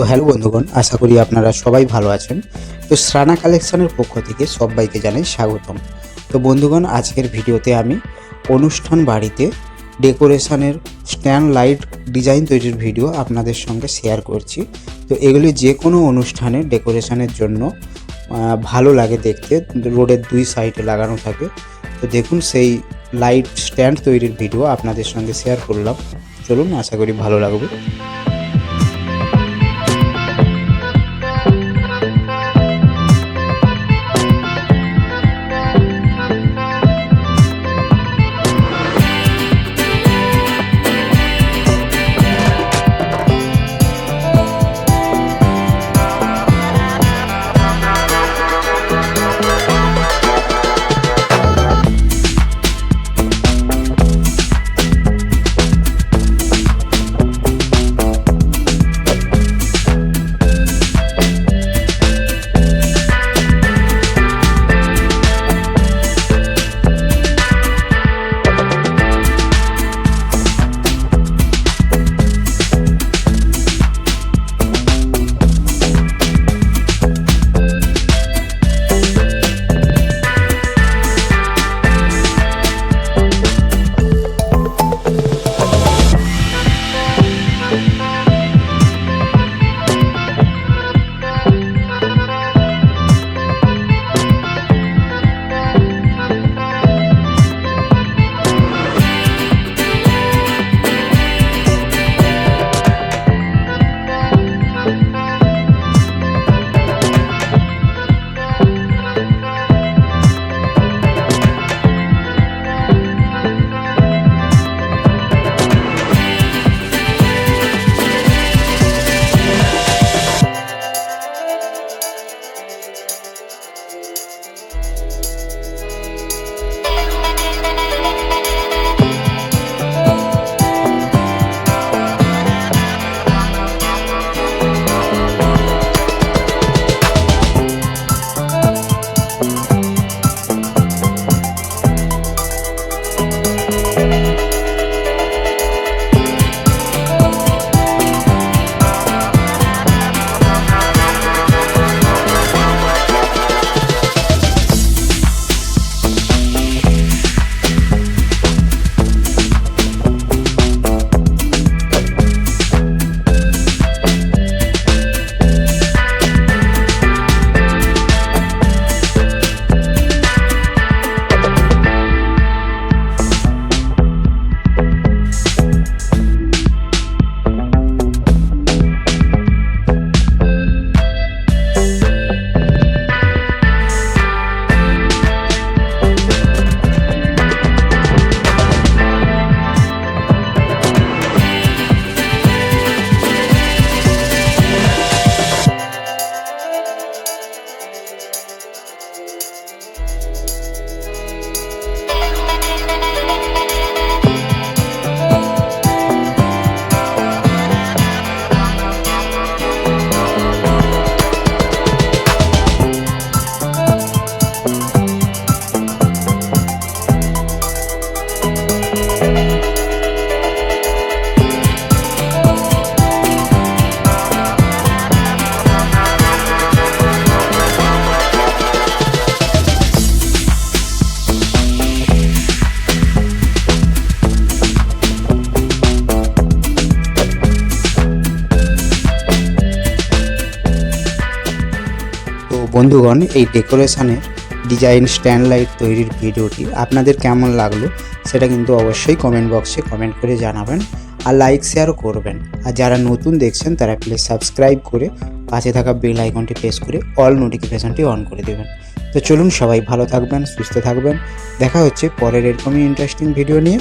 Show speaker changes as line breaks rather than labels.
Hello বন্ধুগণ, আশা করি আপনারা সবাই ভালো আছেন। তো শ্রানা কালেকশনের পক্ষ থেকে সবাইকে জানাই স্বাগতম। তো বন্ধুগণ, আজকের ভিডিওতে আমি অনুষ্ঠান বাড়িতে ডেকোরেশনের স্ট্যান্ড লাইট ডিজাইন তৈরির ভিডিও আপনাদের সঙ্গে শেয়ার করছি। তো এগুলি যে কোনো অনুষ্ঠানে ডেকোরেশনের জন্য ভালো লাগে দেখতে, রোডের দুই সাইডে লাগানো থাকে। তো দেখুন, সেই লাইট স্ট্যান্ড তৈরির ভিডিও আপনাদের সঙ্গে শেয়ার করলাম। চলুন, আশা করি ভালো লাগবে। বন্ধুগণ, এই ডেকোরেশনের ডিজাইন স্ট্যান্ড লাইট তৈরির ভিডিওটি আপনাদের কেমন লাগলো সেটা কিন্তু অবশ্যই কমেন্ট বক্সে কমেন্ট করে জানাবেন, আর লাইক শেয়ারও করবেন। আর যারা নতুন দেখছেন তারা প্লিজ সাবস্ক্রাইব করে পাশে থাকা বেল আইকনটি প্রেস করে অল নোটিফিকেশনটি অন করে দেবেন। তো চলুন, সবাই ভালো থাকবেন, সুস্থ থাকবেন। দেখা হচ্ছে পরের এরকমই ইন্টারেস্টিং ভিডিও নিয়ে।